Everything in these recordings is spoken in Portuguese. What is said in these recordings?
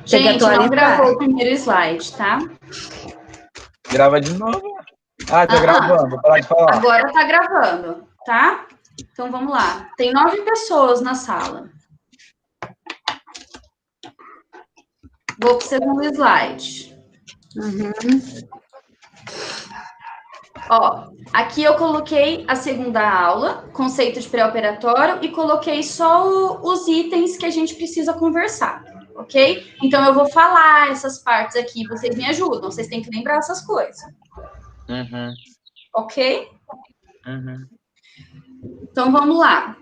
Gente, não gravou o primeiro slide, tá? Grava de novo. Ah, tá gravando, vou parar de falar. Agora tá gravando, tá? Então, vamos lá. Tem 9 pessoas na sala. Vou pro segundo slide. Ó, aqui eu coloquei a segunda aula, conceito de pré-operatório, e coloquei só os itens que a gente precisa conversar, ok? Então, eu vou falar essas partes aqui, vocês me ajudam, vocês têm que lembrar essas coisas. Ok? Então, vamos lá.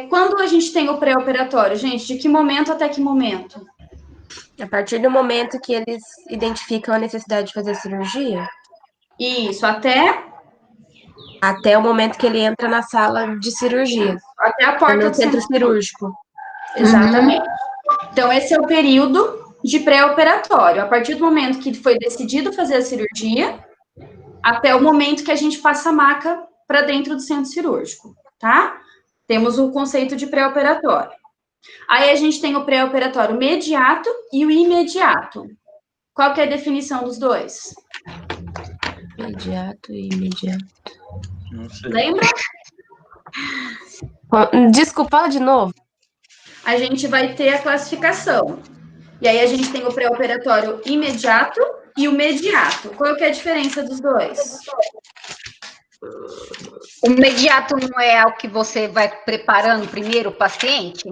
Quando a gente tem o pré-operatório, gente, de que momento até que momento? A partir do momento que eles identificam a necessidade de fazer cirurgia? Isso, até o momento que ele entra na sala de cirurgia. Até a porta do centro cirúrgico. Exatamente. Então, esse é o período de pré-operatório. A partir do momento que foi decidido fazer a cirurgia, até o momento que a gente passa a maca para dentro do centro cirúrgico, tá? Temos o conceito de pré-operatório. Aí a gente tem o pré-operatório imediato e o imediato. Qual que é a definição dos dois? Imediato e imediato. Não sei. Lembra? Desculpa, fala de novo. A gente vai ter a classificação. E aí a gente tem o pré-operatório imediato e o mediato. Qual que é a diferença dos dois? O imediato não é o que você vai preparando primeiro o paciente?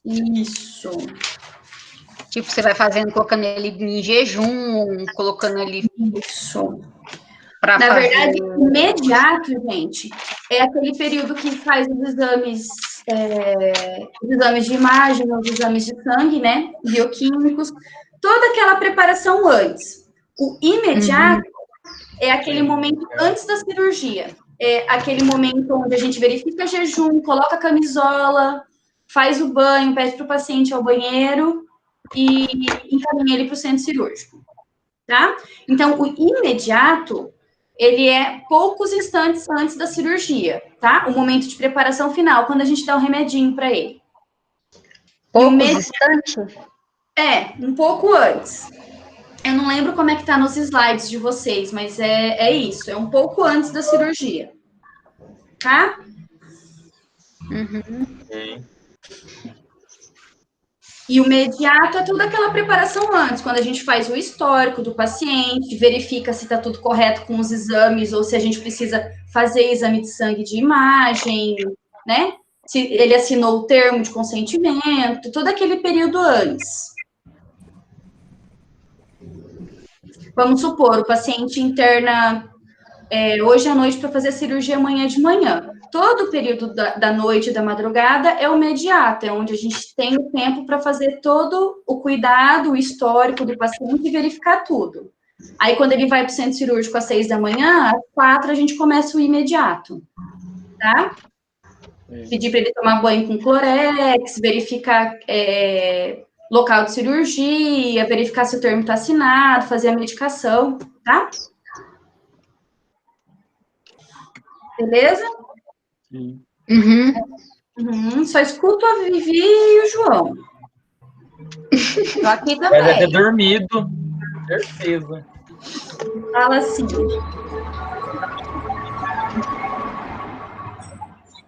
Isso. Tipo, você vai fazendo, colocando ele em jejum, colocando ele... Isso. Na verdade, imediato, gente, é aquele período que faz os exames de imagem, os exames de sangue, né? Bioquímicos, toda aquela preparação antes. O imediato é aquele momento antes da cirurgia. É aquele momento onde a gente verifica jejum, coloca a camisola, faz o banho, pede para o paciente ao banheiro e encaminha ele para o centro cirúrgico, tá? Então, o imediato, ele é poucos instantes antes da cirurgia, tá? O momento de preparação final, quando a gente dá um remedinho para ele. Poucos instantes? Um pouco antes. Eu não lembro como é que tá nos slides de vocês, mas é isso, é um pouco antes da cirurgia, tá? E o imediato é toda aquela preparação antes, quando a gente faz o histórico do paciente, verifica se está tudo correto com os exames, ou se a gente precisa fazer exame de sangue de imagem, né? Se ele assinou o termo de consentimento, todo aquele período antes. Vamos supor, o paciente interna hoje à noite para fazer a cirurgia amanhã de manhã. Todo o período da noite e da madrugada é o imediato, é onde a gente tem o tempo para fazer todo o cuidado, o histórico do paciente e verificar tudo. Aí, quando ele vai para o centro cirúrgico às 6 da manhã, às 4 a gente começa o imediato, tá? Pedir para ele tomar banho com Clorex, verificar local de cirurgia, verificar se o termo está assinado, fazer a medicação, tá? Beleza? Só escuto a Vivi e o João. Tô aqui também. Deve ter dormido. Certeza. Fala assim.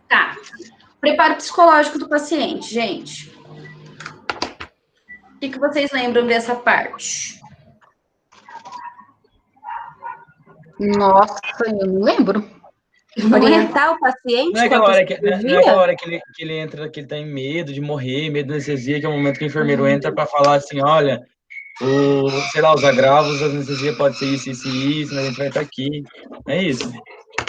Tá. Preparo psicológico do paciente, gente. O que vocês lembram dessa parte? Nossa, eu não lembro. Orientar o paciente. Não é aquela hora que ele entra, que ele tá em medo de morrer, medo de anestesia, que é o momento que o enfermeiro entra para falar assim, olha, os agravos da anestesia pode ser isso, isso e isso, mas a gente vai estar aqui. É isso.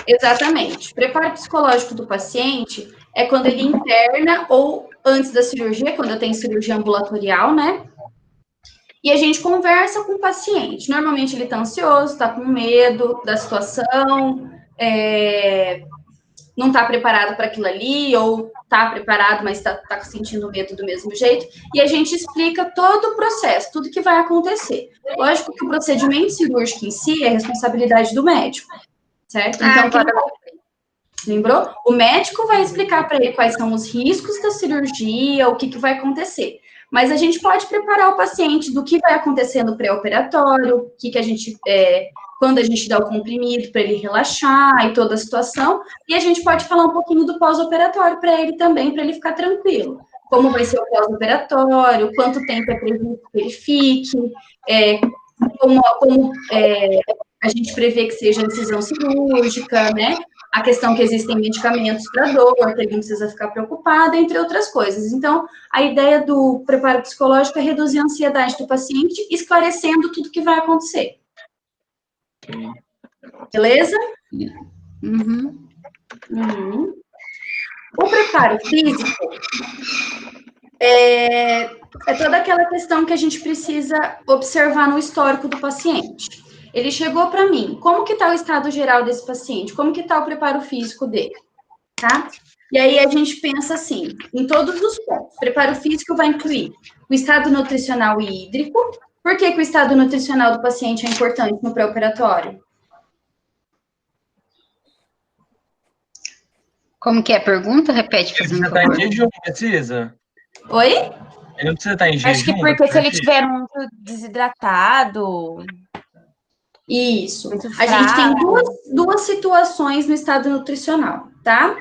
Exatamente. Preparo psicológico do paciente é quando ele interna ou antes da cirurgia, quando eu tenho cirurgia ambulatorial, né? E a gente conversa com o paciente. Normalmente ele está ansioso, está com medo da situação, não está preparado para aquilo ali, ou está preparado, mas está sentindo medo do mesmo jeito. E a gente explica todo o processo, tudo que vai acontecer. Lógico que o procedimento cirúrgico em si é responsabilidade do médico, certo? Então, lembrou? O médico vai explicar para ele quais são os riscos da cirurgia, o que vai acontecer. Mas a gente pode preparar o paciente do que vai acontecer no pré-operatório, que a gente, quando a gente dá o comprimido para ele relaxar e toda a situação, e a gente pode falar um pouquinho do pós-operatório para ele também, para ele ficar tranquilo. Como vai ser o pós-operatório, quanto tempo é previsto que ele fique, como a gente prevê que seja incisão cirúrgica, né? A questão que existem medicamentos para dor, que ele não precisa ficar preocupado, entre outras coisas. Então, a ideia do preparo psicológico é reduzir a ansiedade do paciente, esclarecendo tudo que vai acontecer. Beleza? Uhum. Uhum. O preparo físico é toda aquela questão que a gente precisa observar no histórico do paciente. Ele chegou para mim, como que está o estado geral desse paciente? Como que está o preparo físico dele? Tá? E aí a gente pensa assim, em todos os pontos. Preparo físico vai incluir o estado nutricional e hídrico. Por que o estado nutricional do paciente é importante no pré-operatório? Como que é a pergunta? Repete, por Você está em jejum, precisa? Oi? Ele não precisa estar em jejum? Acho que porque se ele estiver muito desidratado... Isso. Muito A gente tem fraco. duas situações no estado nutricional, tá?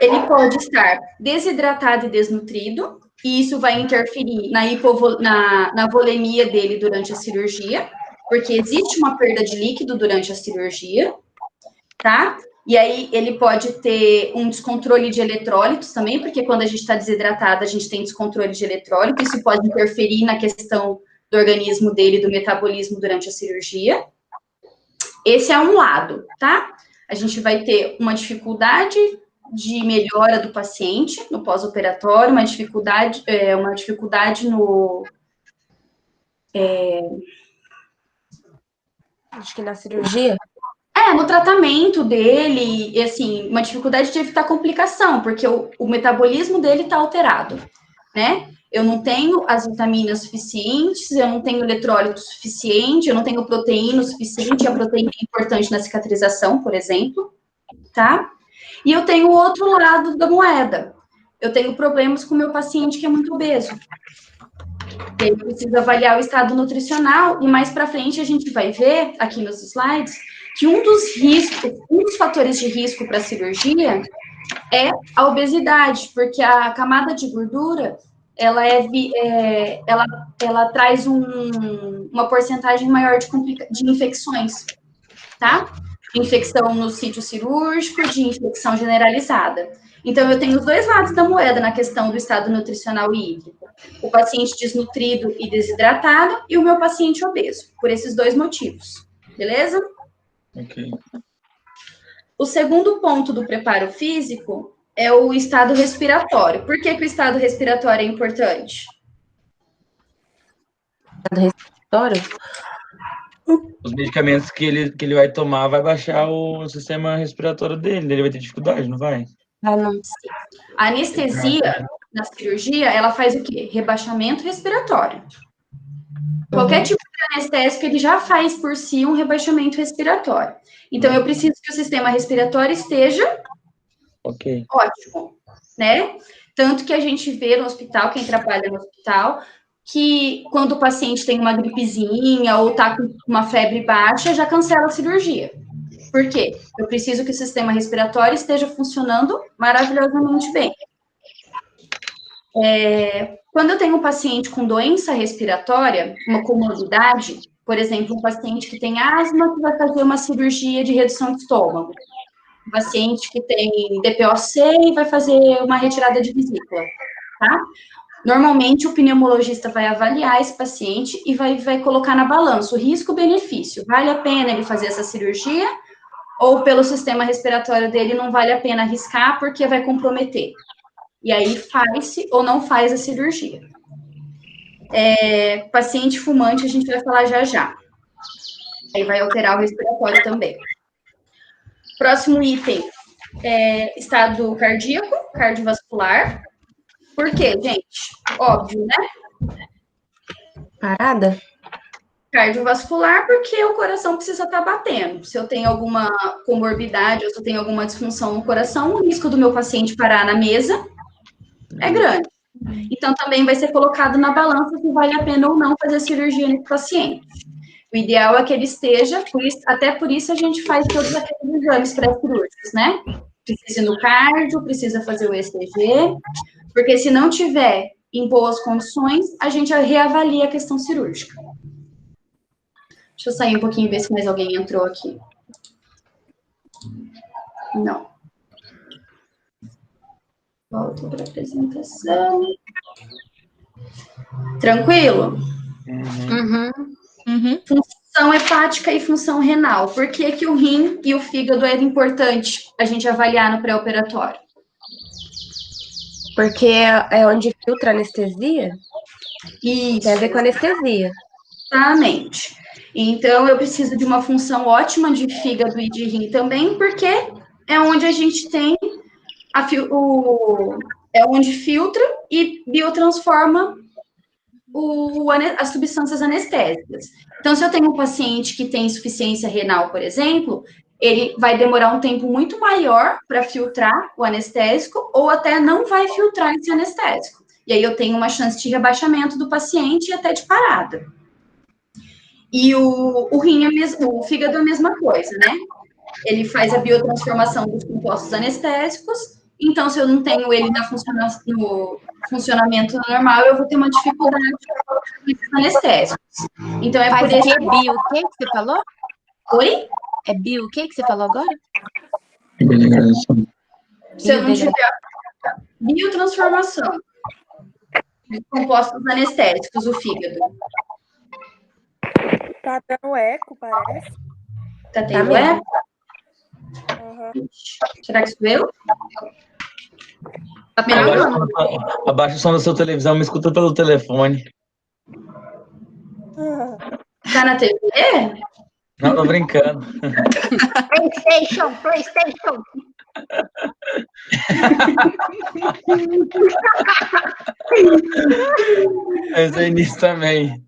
Ele pode estar desidratado e desnutrido, e isso vai interferir na volemia dele durante a cirurgia, porque existe uma perda de líquido durante a cirurgia, tá? E aí ele pode ter um descontrole de eletrólitos também, porque quando a gente está desidratado, a gente tem descontrole de eletrólitos, isso pode interferir na questão do organismo dele, do metabolismo durante a cirurgia. Esse é um lado, tá? A gente vai ter uma dificuldade de melhora do paciente no pós-operatório, uma dificuldade no... Acho que na cirurgia. No tratamento dele, e assim, uma dificuldade de evitar complicação, porque o metabolismo dele está alterado, né? Eu não tenho as vitaminas suficientes, eu não tenho eletrólito suficiente, eu não tenho proteína suficiente, a proteína é importante na cicatrização, por exemplo, tá? E eu tenho o outro lado da moeda. Eu tenho problemas com o meu paciente que é muito obeso. Ele precisa avaliar o estado nutricional, e mais para frente a gente vai ver, aqui nos slides, que um dos fatores de risco para a cirurgia é a obesidade, porque a camada de gordura, ela traz uma porcentagem maior de infecções, tá? De infecção no sítio cirúrgico, de infecção generalizada. Então, eu tenho os dois lados da moeda na questão do estado nutricional e hídrico. O paciente desnutrido e desidratado e o meu paciente obeso, por esses dois motivos. Beleza? Ok. O segundo ponto do preparo físico é o estado respiratório. Por que o estado respiratório é importante? Estado respiratório? Os medicamentos que ele vai tomar vai baixar o sistema respiratório dele. Ele vai ter dificuldade, não vai? Ah, não. A anestesia na cirurgia, ela faz o quê? Rebaixamento respiratório. Qualquer tipo de anestésico, ele já faz por si um rebaixamento respiratório. Então, eu preciso que o sistema respiratório esteja ótimo, né? Tanto que a gente vê no hospital, quem trabalha no hospital, que quando o paciente tem uma gripezinha ou tá com uma febre baixa, já cancela a cirurgia. Por quê? Eu preciso que o sistema respiratório esteja funcionando maravilhosamente bem. Quando eu tenho um paciente com doença respiratória, uma comorbidade, por exemplo, um paciente que tem asma que vai fazer uma cirurgia de redução de estômago, um paciente que tem DPOC e vai fazer uma retirada de vesícula, tá? Normalmente, o pneumologista vai avaliar esse paciente e vai colocar na balança o risco-benefício. Vale a pena ele fazer essa cirurgia? Ou pelo sistema respiratório dele não vale a pena arriscar porque vai comprometer? E aí faz-se ou não faz a cirurgia. Paciente fumante, a gente vai falar já já. Aí vai alterar o respiratório também. Próximo item estado cardíaco, cardiovascular. Por quê, gente? Óbvio, né? Parada? Cardiovascular, porque o coração precisa estar batendo. Se eu tenho alguma comorbidade ou se eu tenho alguma disfunção no coração, o risco do meu paciente parar na mesa é grande. Então, também vai ser colocado na balança se vale a pena ou não fazer a cirurgia nesse paciente. O ideal é que ele esteja, até por isso a gente faz todos aqueles exames pré-cirúrgicos, né? Precisa ir no cardio, precisa fazer o ECG, porque se não tiver em boas condições, a gente reavalia a questão cirúrgica. Deixa eu sair um pouquinho e ver se mais alguém entrou aqui. Não. Volto para a apresentação. Tranquilo? Função hepática e função renal. Por que que o rim e o fígado é importante a gente avaliar no pré-operatório? Porque é onde filtra a anestesia? Isso. Tem a ver com anestesia. Exatamente. Então, eu preciso de uma função ótima de fígado e de rim também, porque é onde a gente tem é onde filtra e biotransforma as substâncias anestésicas. Então, se eu tenho um paciente que tem insuficiência renal, por exemplo, ele vai demorar um tempo muito maior para filtrar o anestésico, ou até não vai filtrar esse anestésico. E aí eu tenho uma chance de rebaixamento do paciente e até de parada. E o rim, o fígado é a mesma coisa, né? Ele faz a biotransformação dos compostos anestésicos. Então, se eu não tenho ele no funcionamento normal, eu vou ter uma dificuldade com esses anestésicos. Então, é por isso que... Bio, o que você falou? Oi? É bio, o que você falou agora? Se eu não tiver biotransformação dos compostos anestésicos, o fígado. Tá dando eco, parece. Tá tendo eco? Será que sou eu? Tá melhorando. Abaixa o som da sua televisão, me escuta pelo telefone. Tá na TV? Não, tô brincando. PlayStation. Pensei nisso também.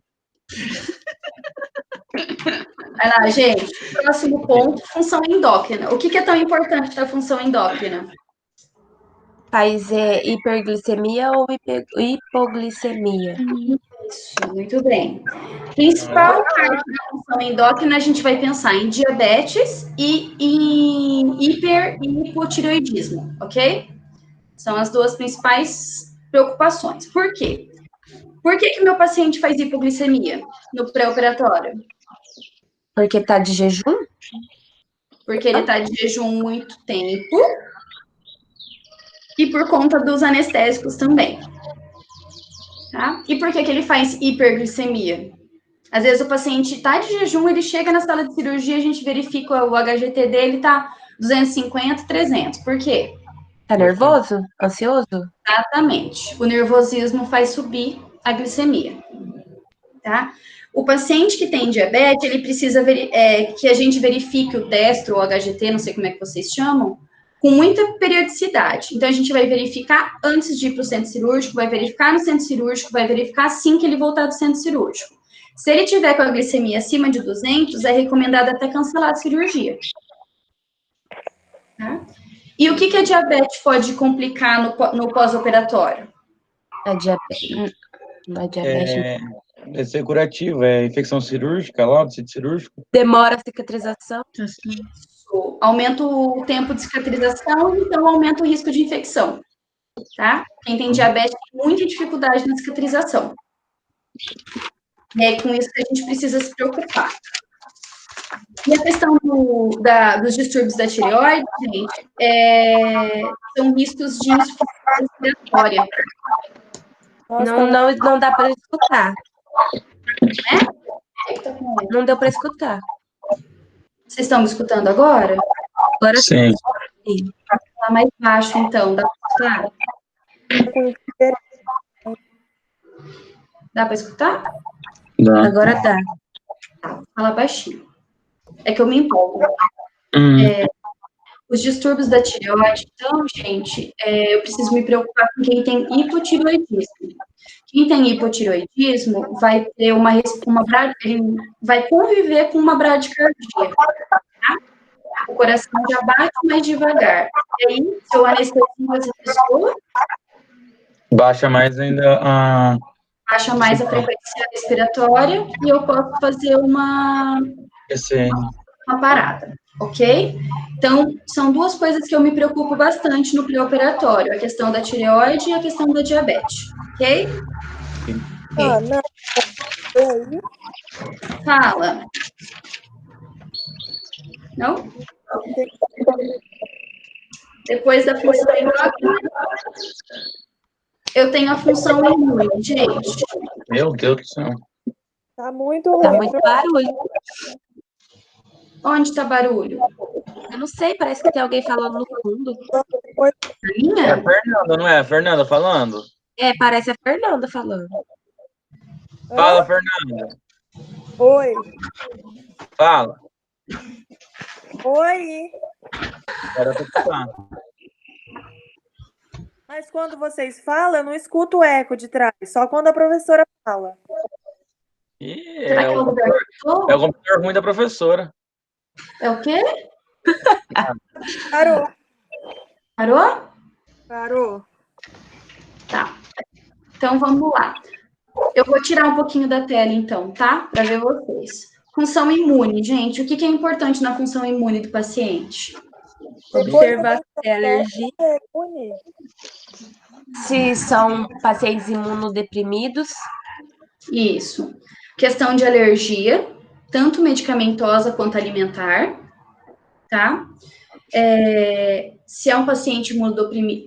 Vai lá, gente. Próximo ponto, função endócrina. O que é tão importante da função endócrina? Faz hiperglicemia ou hipoglicemia? Isso, muito bem. Principal parte da função endócrina, a gente vai pensar em diabetes e em hiper e hipotireoidismo, ok? São as duas principais preocupações. Por quê? Por que meu paciente faz hipoglicemia no pré-operatório? Porque tá de jejum? Porque ele tá de jejum muito tempo e por conta dos anestésicos também. Tá? E por que ele faz hiperglicemia? Às vezes o paciente tá de jejum, ele chega na sala de cirurgia, a gente verifica o HGT dele, tá 250, 300. Por quê? Tá nervoso? Ansioso? Exatamente. O nervosismo faz subir a glicemia. Tá? O paciente que tem diabetes, ele precisa que a gente verifique o destro ou HGT, não sei como é que vocês chamam, com muita periodicidade. Então, a gente vai verificar antes de ir para o centro cirúrgico, vai verificar no centro cirúrgico, vai verificar assim que ele voltar do centro cirúrgico. Se ele tiver com a glicemia acima de 200, é recomendado até cancelar a cirurgia. Tá? E o que a diabetes pode complicar no pós-operatório? A diabetes. A diabetes. Deve ser curativo, é infecção cirúrgica lá, do sítio cirúrgico. Demora a cicatrização. Aumenta o tempo de cicatrização, então aumenta o risco de infecção, tá? Quem tem diabetes tem muita dificuldade na cicatrização. É com isso que a gente precisa se preocupar. E a questão dos distúrbios da tireoide, gente, são riscos de insuficiência respiratória. Não dá para escutar. Não deu para escutar. Vocês estão me escutando agora? Agora sim. Vou falar mais baixo, então. Dá para escutar? Dá para escutar? Dá. Agora dá. Tá, fala baixinho. É que eu me empolgo. Os distúrbios da tireoide, então, gente, eu preciso me preocupar com quem tem hipotireoidismo. Quem tem hipotireoidismo vai ter vai conviver com uma bradicardia, tá? O coração já bate mais devagar. E aí, se o anestesia essa pessoa, Baixa mais ainda a... Baixa mais a frequência respiratória e eu posso fazer uma parada, ok? Então, são duas coisas que eu me preocupo bastante no pré-operatório, a questão da tireoide e a questão da diabetes, ok? Ah, não. Oi. Fala. Não? Depois da função imune, eu tenho a função imune, gente. Meu Deus do céu. Tá muito Tá ruim. muito barulho. Onde tá barulho? Eu não sei, parece que tem alguém falando no fundo. Na É minha? a Fernanda, não é? A Fernanda falando? É, parece a Fernanda falando. Fala, Fernanda. Oi. Fala. Oi. Era pra escutar. Mas quando vocês falam, eu não escuto o eco de trás, só quando a professora fala. Ih, Será que é o lugar que eu tô? é o computador ruim da professora. É o quê? Parou. Parou? Parou. Tá. Então, vamos lá. Eu vou tirar um pouquinho da tela, então, tá? Para ver vocês. Função imune, gente. O que é importante na função imune do paciente? Observar se tem alergia. Imune. Se são pacientes imunodeprimidos. Isso. Questão de alergia, tanto medicamentosa quanto alimentar, tá? Se é um paciente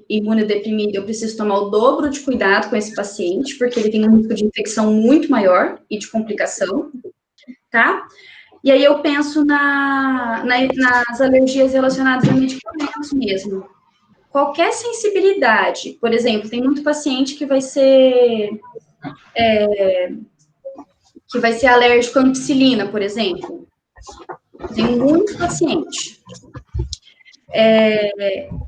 imunodeprimido, eu preciso tomar o dobro de cuidado com esse paciente, porque ele tem um risco de infecção muito maior e de complicação, tá? E aí eu penso nas alergias relacionadas a medicamentos mesmo. Qualquer sensibilidade, por exemplo, tem muito paciente que vai ser alérgico à ampicilina, por exemplo. Tem muito paciente.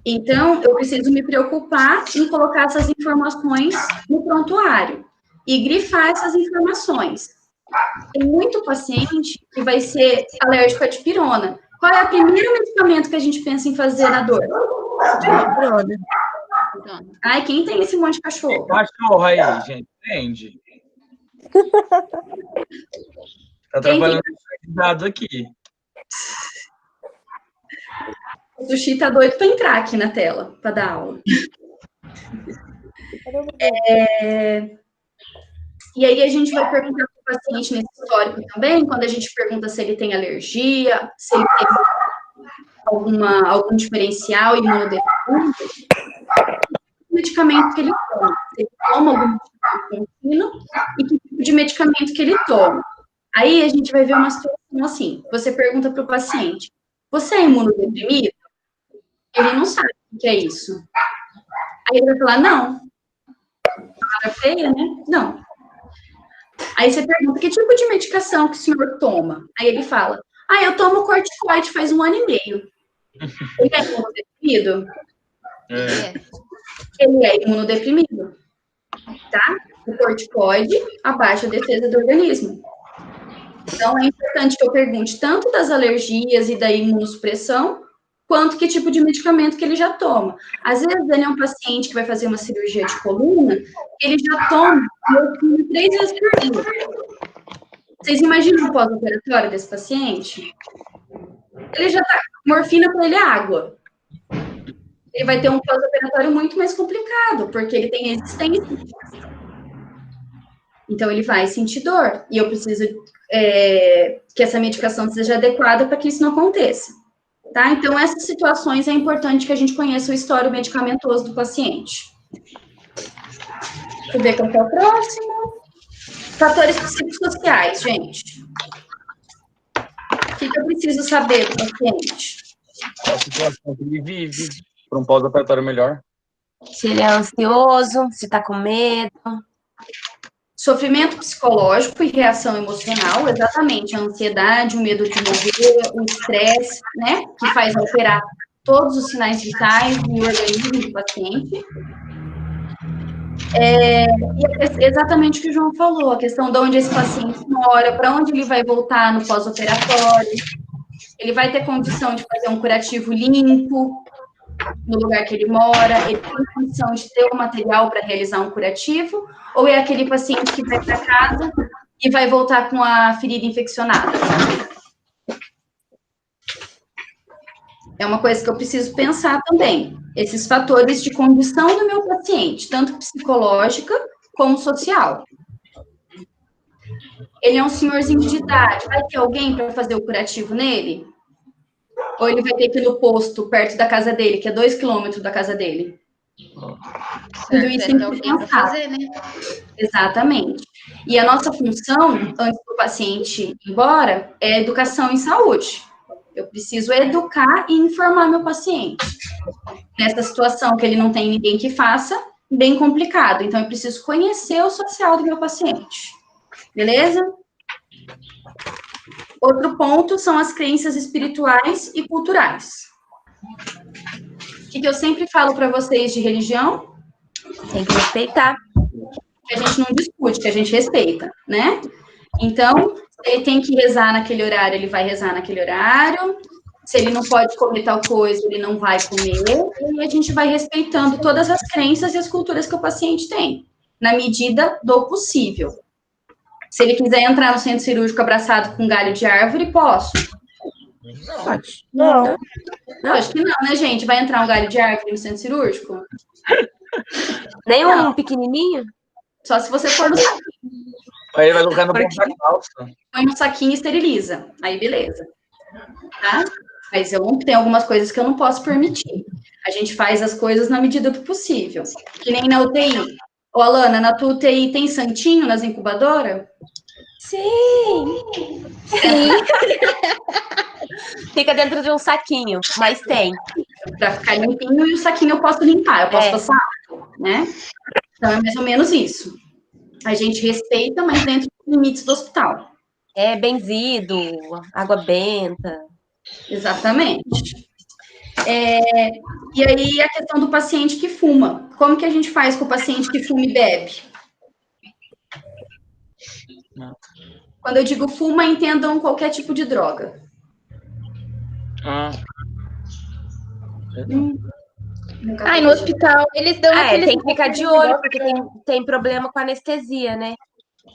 Então, eu preciso me preocupar em colocar essas informações no prontuário e grifar essas informações. Tem muito paciente que vai ser alérgico à dipirona. Qual é o primeiro medicamento que a gente pensa em fazer na dor? Ai, quem tem esse monte de cachorro? Cachorro aí, gente. Entende? Tá trabalhando dado aqui. O Sushi tá doido para entrar aqui na tela, para dar aula. E aí a gente vai perguntar para o paciente nesse histórico também, quando a gente pergunta se ele tem alergia, se ele tem algum diferencial imunodeprimido, o medicamento que ele toma. Se ele toma algum medicamento contínuo e que tipo de medicamento que ele toma. Aí a gente vai ver uma situação assim, você pergunta para o paciente, você é imunodeprimido? Ele não sabe o que é isso. Aí ele vai falar, não. Palavra feia, né? Não. Aí você pergunta, que tipo de medicação que o senhor toma? Aí ele fala, eu tomo corticoide faz 1 ano e meio. Ele é imunodeprimido? Ele é imunodeprimido, tá? O corticoide abaixa a defesa do organismo. Então, é importante que eu pergunte tanto das alergias e da imunossupressão, quanto que tipo de medicamento que ele já toma. Às vezes, ele é um paciente que vai fazer uma cirurgia de coluna, ele já toma morfina 3 vezes por dia. Vocês imaginam o pós-operatório desse paciente? Ele já tá... Morfina para ele é água. Ele vai ter um pós-operatório muito mais complicado, porque ele tem resistência. Então, ele vai sentir dor. E eu preciso que essa medicação seja adequada para que isso não aconteça. Tá? Então, essas situações é importante que a gente conheça o histórico medicamentoso do paciente. Deixa eu ver qual que é o próximo. Fatores psicossociais, gente. O que eu preciso saber do paciente? A situação que ele vive para um pós-operatório melhor. Se ele é ansioso, se tá com medo. Sofrimento psicológico e reação emocional, exatamente, a ansiedade, o medo de morrer, o estresse, né, que faz alterar todos os sinais vitais do organismo do paciente. E é exatamente o que o João falou, a questão de onde esse paciente mora, para onde ele vai voltar no pós-operatório, ele vai ter condição de fazer um curativo limpo, no lugar que ele mora? Ele tem condição de ter o material para realizar um curativo? Ou é aquele paciente que vai para casa e vai voltar com a ferida infeccionada? É uma coisa que eu preciso pensar também. Esses fatores de condição do meu paciente, tanto psicológica como social. Ele é um senhorzinho de idade, vai ter alguém para fazer o curativo nele? Ou ele vai ter que ir no posto perto da casa dele, que é 2 quilômetros da casa dele? Tudo isso tem que ser pensado. Fazer, né? Exatamente. E a nossa função, antes do paciente ir embora, é a educação em saúde. Eu preciso educar e informar meu paciente. Nessa situação que ele não tem ninguém que faça, bem complicado. Então, eu preciso conhecer o social do meu paciente. Beleza? Outro ponto são as crenças espirituais e culturais. O que eu sempre falo para vocês de religião? Tem que respeitar. Que a gente não discute, que a gente respeita, né? Então, se ele tem que rezar naquele horário, ele vai rezar naquele horário. Se ele não pode comer tal coisa, ele não vai comer. E a gente vai respeitando todas as crenças e as culturas que o paciente tem, na medida do possível. Se ele quiser entrar no centro cirúrgico abraçado com galho de árvore, posso? Pode. Não. Não, acho que não, né, gente? Vai entrar um galho de árvore no centro cirúrgico? Nem um pequenininho? Só se você for no saquinho. Aí ele vai colocar no ponto da calça. Põe no saquinho e esteriliza. Aí, beleza. Tá? Mas eu não tenho algumas coisas que eu não posso permitir. A gente faz as coisas na medida do possível. Que nem na UTI. Ô, Alana, na tua UTI tem santinho nas incubadoras? Sim! Sim! Fica dentro de um saquinho, mas tem. Para ficar limpinho e o saquinho eu posso limpar, eu posso passar água, né? Então é mais ou menos isso. A gente respeita, mas dentro dos limites do hospital. É benzido, água benta. Exatamente. E aí a questão do paciente que fuma. Como que a gente faz com o paciente que fuma e bebe? Quando eu digo fuma, entendam qualquer tipo de droga. Ai, no hospital eles dão aqueles... tem que ficar de olho, porque tem problema com anestesia, né?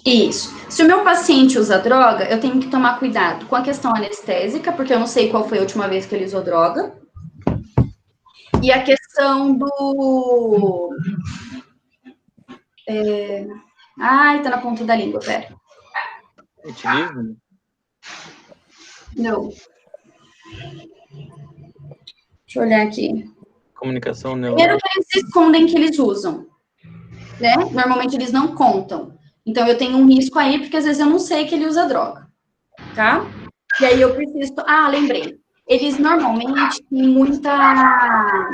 Isso. Se o meu paciente usa droga, eu tenho que tomar cuidado com a questão anestésica, porque eu não sei qual foi a última vez que ele usou droga. E a questão do... Ai, tá na ponta da língua, pera. Utilismo? Não. Deixa eu olhar aqui. Comunicação Primeiro que eles escondem que eles usam, né? Normalmente eles não contam. Então eu tenho um risco aí, porque às vezes eu não sei que ele usa droga, tá? E aí eu preciso... Ah, lembrei. Eles normalmente têm muita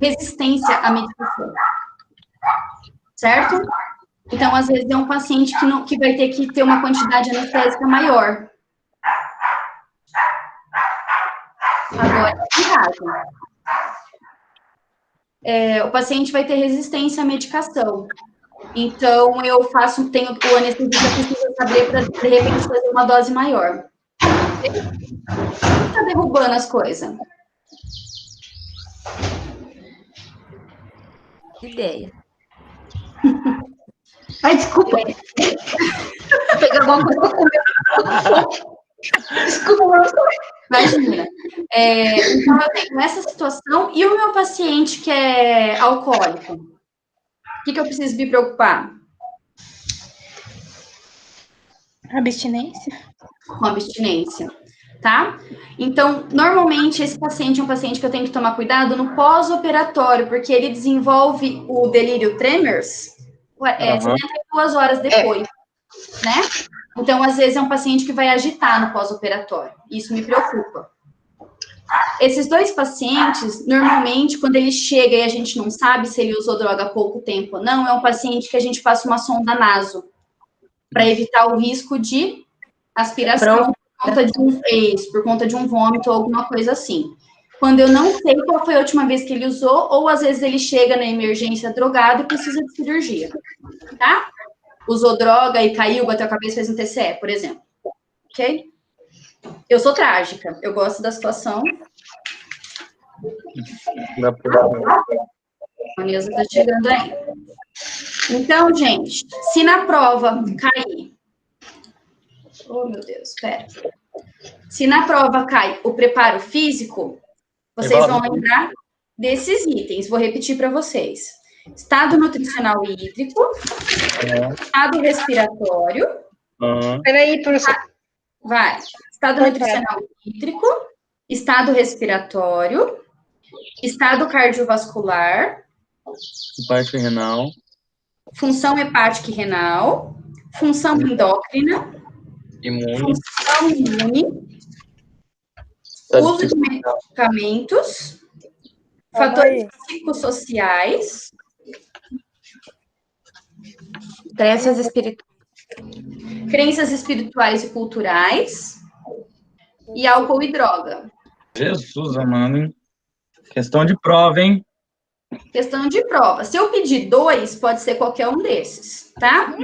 resistência à medicação, certo? Então, às vezes, é um paciente que vai ter que ter uma quantidade anestésica maior. Agora, em casa, o paciente vai ter resistência à medicação. Então, tenho o anestesista precisa saber para, de repente, fazer uma dose maior. Tá derrubando as coisas. Ideia. Ai, desculpa. Vou pegar alguma coisa pra comer. Desculpa. Imagina. Então, eu tenho essa situação. E o meu paciente que é alcoólico? O que eu preciso me preocupar? Abstinência? Com abstinência, tá? Então, normalmente, esse paciente é um paciente que eu tenho que tomar cuidado no pós-operatório, porque ele desenvolve o delírio tremors 72 horas depois, né? Então, às vezes, é um paciente que vai agitar no pós-operatório. Isso me preocupa. Esses dois pacientes, normalmente, quando ele chega e a gente não sabe se ele usou droga há pouco tempo ou não, é um paciente que a gente passa uma sonda naso para evitar o risco de aspiração por conta de um vômito ou alguma coisa assim. Quando eu não sei qual foi a última vez que ele usou, ou às vezes ele chega na emergência drogado e precisa de cirurgia, tá? Usou droga e caiu, bateu a cabeça e fez um TCE, por exemplo. Ok? Eu sou trágica, eu gosto da situação. A Neuza está chegando aí. Então, gente, se na prova cair... Oh, meu Deus, espera. Se na prova cai o preparo físico, vocês vão lembrar desses itens. Vou repetir para vocês. Estado nutricional e hídrico, estado respiratório. Peraí, professor. Vai. Estado nutricional e hídrico, estado respiratório, estado cardiovascular, parte renal, função hepática e renal, função endócrina, função imune, uso de medicamentos, fatores psicossociais, crenças espirituais e culturais, e álcool e droga. Jesus, amado, hein? Questão de prova, hein? Questão de prova. Se eu pedir 2, pode ser qualquer um desses, tá?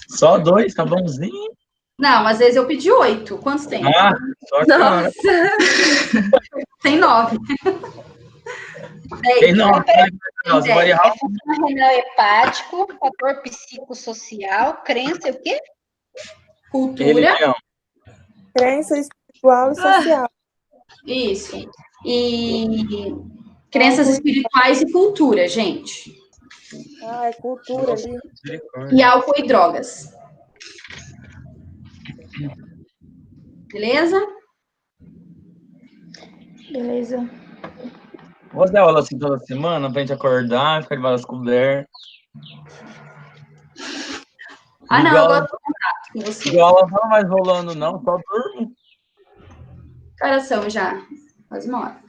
Só 2, tá bonzinho. Não, às vezes eu pedi 8. Quantos tem? Ah, só cara. Tem 9. Tem 9. Renal hepático, fator psicossocial, crença o quê? Cultura. Religião. Crença espiritual e social. Isso. E crenças espirituais e cultura, gente. Ah, é cultura ali. E álcool e drogas. Beleza? Beleza. Vou dar aula assim toda semana pra gente acordar, ficar debaixo das colheres. Ah, não, eu gosto do contato com você. Igual ela não mais rolando, não, só durmo. Coração já. Quase uma hora.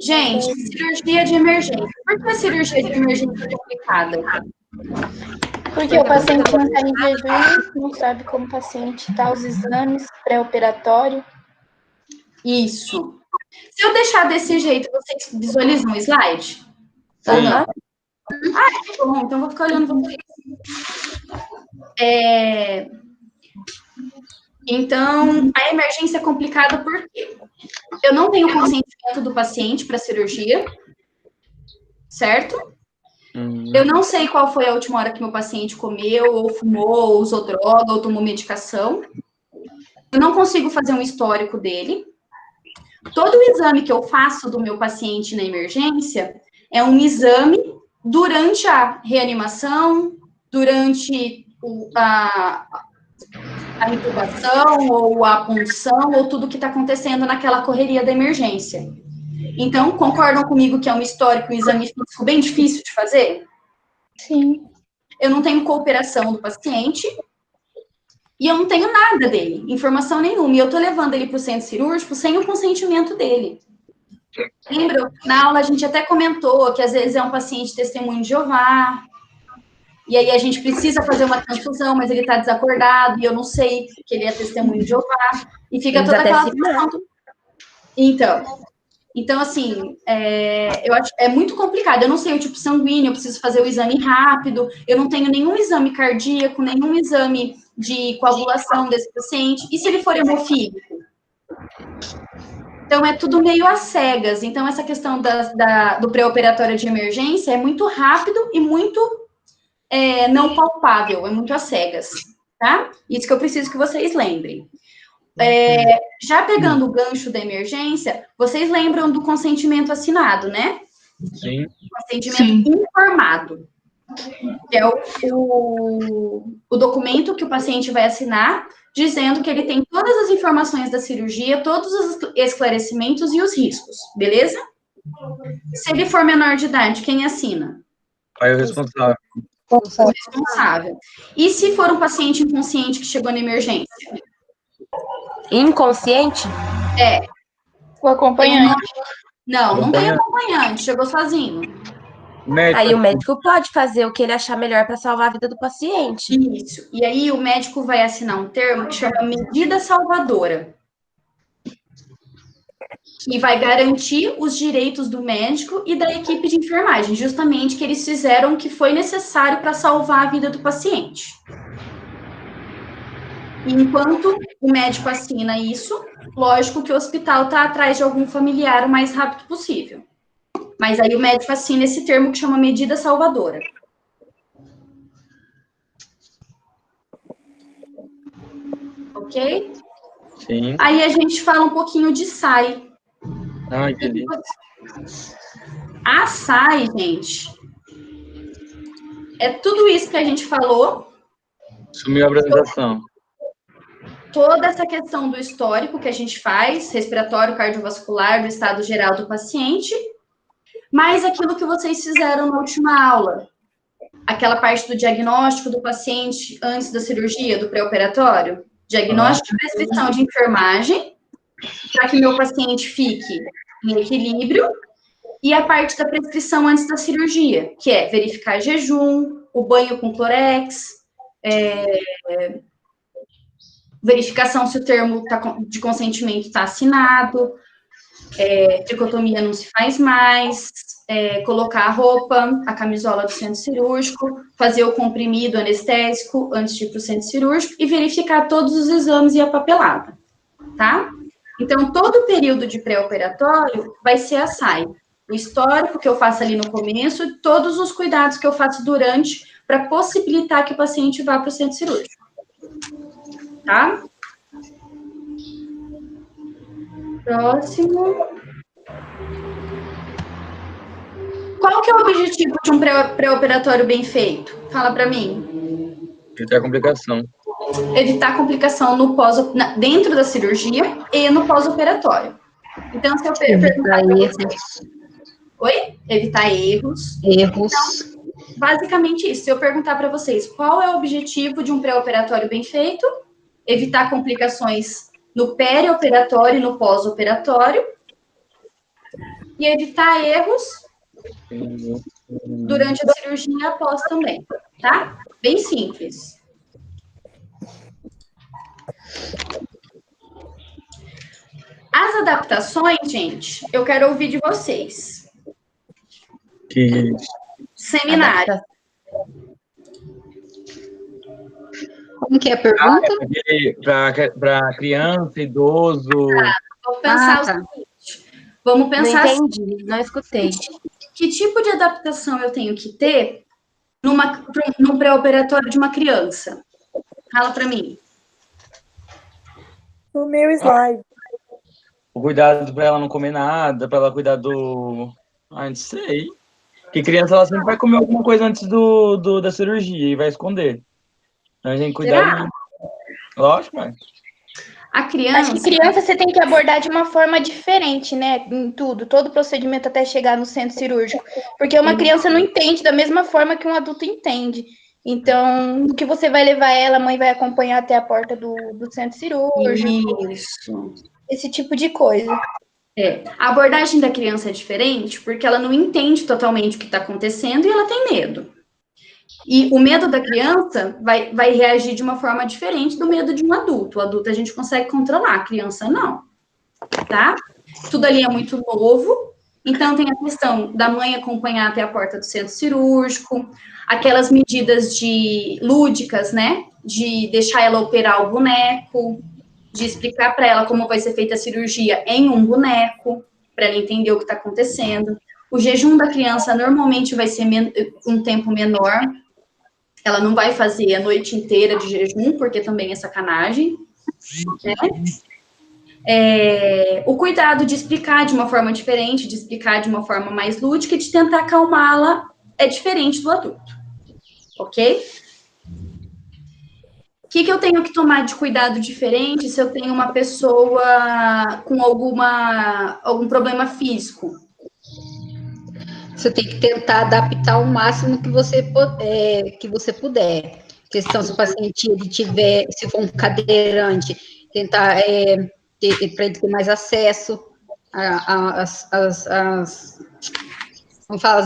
Gente, cirurgia de emergência. Por que a cirurgia de emergência é complicada? Porque o paciente não está em jejum, não sabe como o paciente está, os exames pré-operatório. Isso. Se eu deixar desse jeito, vocês visualizam o slide? Sim. Ou não? Ah, que bom. Então, vou ficar olhando vocês. Então, a emergência é complicada porque eu não tenho consentimento do paciente para cirurgia, certo? Eu não sei qual foi a última hora que meu paciente comeu, ou fumou, ou usou droga, ou tomou medicação. Eu não consigo fazer um histórico dele. Todo o exame que eu faço do meu paciente na emergência é um exame durante a reanimação, durante a intubação, ou a punção, ou tudo que está acontecendo naquela correria da emergência. Então, concordam comigo que é um histórico, um exame físico bem difícil de fazer? Sim. Eu não tenho cooperação do paciente e eu não tenho nada dele, informação nenhuma. E eu tô levando ele para o centro cirúrgico sem o consentimento dele. Lembra? Na aula a gente até comentou que às vezes é um paciente testemunho de Jeová, e aí a gente precisa fazer uma transfusão, mas ele está desacordado, e eu não sei que ele é testemunho de Jeová, e fica toda aquela situação. Então, assim, eu acho é muito complicado. Eu não sei o tipo sanguíneo, eu preciso fazer o exame rápido, eu não tenho nenhum exame cardíaco, nenhum exame de coagulação desse paciente. E se ele for hemofílico? Então, é tudo meio às cegas. Então, essa questão do pré-operatório de emergência é muito rápido e muito não palpável, é muito às cegas, tá? Isso que eu preciso que vocês lembrem. Já pegando o gancho da emergência, vocês lembram do consentimento assinado, né? Sim. Consentimento informado. Que é o documento que o paciente vai assinar, dizendo que ele tem todas as informações da cirurgia, todos os esclarecimentos e os riscos, beleza? Se ele for menor de idade, quem assina? Pai, o responsável. O responsável. E se for um paciente inconsciente que chegou na emergência? Inconsciente? O acompanhante. Não tem acompanhante, chegou sozinho. Aí o médico pode fazer o que ele achar melhor para salvar a vida do paciente. Isso. E aí o médico vai assinar um termo que chama medida salvadora, que vai garantir os direitos do médico e da equipe de enfermagem, justamente que eles fizeram o que foi necessário para salvar a vida do paciente. E enquanto o médico assina isso, lógico que o hospital está atrás de algum familiar o mais rápido possível. Mas aí o médico assina esse termo que chama medida salvadora. Ok? Sim. Aí a gente fala um pouquinho de SAI. Ah, entendi. A SAI, gente, é tudo isso que a gente falou. Sumiu a apresentação. Toda essa questão do histórico que a gente faz, respiratório, cardiovascular, do estado geral do paciente, mais aquilo que vocês fizeram na última aula. Aquela parte do diagnóstico do paciente antes da cirurgia, do pré-operatório. Diagnóstico e prescrição de enfermagem, para que meu paciente fique em equilíbrio. E a parte da prescrição antes da cirurgia, que é verificar jejum, o banho com clorex, verificação se o termo de consentimento está assinado, tricotomia não se faz mais, colocar a roupa, a camisola do centro cirúrgico, fazer o comprimido anestésico antes de ir para o centro cirúrgico e verificar todos os exames e a papelada, tá? Então, todo o período de pré-operatório vai ser a SAI. O histórico que eu faço ali no começo e todos os cuidados que eu faço durante para possibilitar que o paciente vá para o centro cirúrgico. Tá? Próximo. Qual que é o objetivo de um pré-operatório bem feito? Fala para mim. Evitar complicação. Evitar complicação no dentro da cirurgia e no pós-operatório. Então, se eu perguntar para vocês... Oi? Evitar erros. Erros. Então, basicamente isso. Se eu perguntar para vocês qual é o objetivo de um pré-operatório bem feito, evitar complicações no perioperatório e no pós-operatório, e evitar erros durante a cirurgia e após também, tá? Bem simples. As adaptações, gente, eu quero ouvir de vocês. Que Seminário. Como que é a pergunta? Para criança, idoso. Vamos pensar o seguinte. Vamos pensar Não entendi, não escutei. Que tipo de adaptação eu tenho que ter num pré-operatório de uma criança? Fala para mim. No meu slide. O cuidado para ela não comer nada, para ela cuidar do... Ah, não sei. Porque criança, ela sempre vai comer alguma coisa antes da cirurgia e vai esconder. Então, a gente cuidar. Lógico, mas... A criança... Acho que criança você tem que abordar de uma forma diferente, né? Em tudo, todo o procedimento até chegar no centro cirúrgico. Porque uma criança não entende da mesma forma que um adulto entende. Então, o que você vai levar ela, a mãe vai acompanhar até a porta do centro cirúrgico. Isso. Esse tipo de coisa. A abordagem da criança é diferente porque ela não entende totalmente o que está acontecendo e ela tem medo. E o medo da criança vai reagir de uma forma diferente do medo de um adulto. O adulto a gente consegue controlar, a criança não. Tá? Tudo ali é muito novo. Então, tem a questão da mãe acompanhar até a porta do centro cirúrgico, aquelas medidas lúdicas, né? De deixar ela operar o boneco, de explicar para ela como vai ser feita a cirurgia em um boneco, para ela entender o que está acontecendo. O jejum da criança normalmente vai ser um tempo menor. Ela não vai fazer a noite inteira de jejum, porque também é sacanagem. Né? O cuidado de explicar de uma forma diferente, de explicar de uma forma mais lúdica e de tentar acalmá-la é diferente do adulto. Ok? O que eu tenho que tomar de cuidado diferente se eu tenho uma pessoa com algum problema físico? Você tem que tentar adaptar o máximo que você puder. Questão, se o paciente se for um cadeirante, tentar para ele ter mais acesso às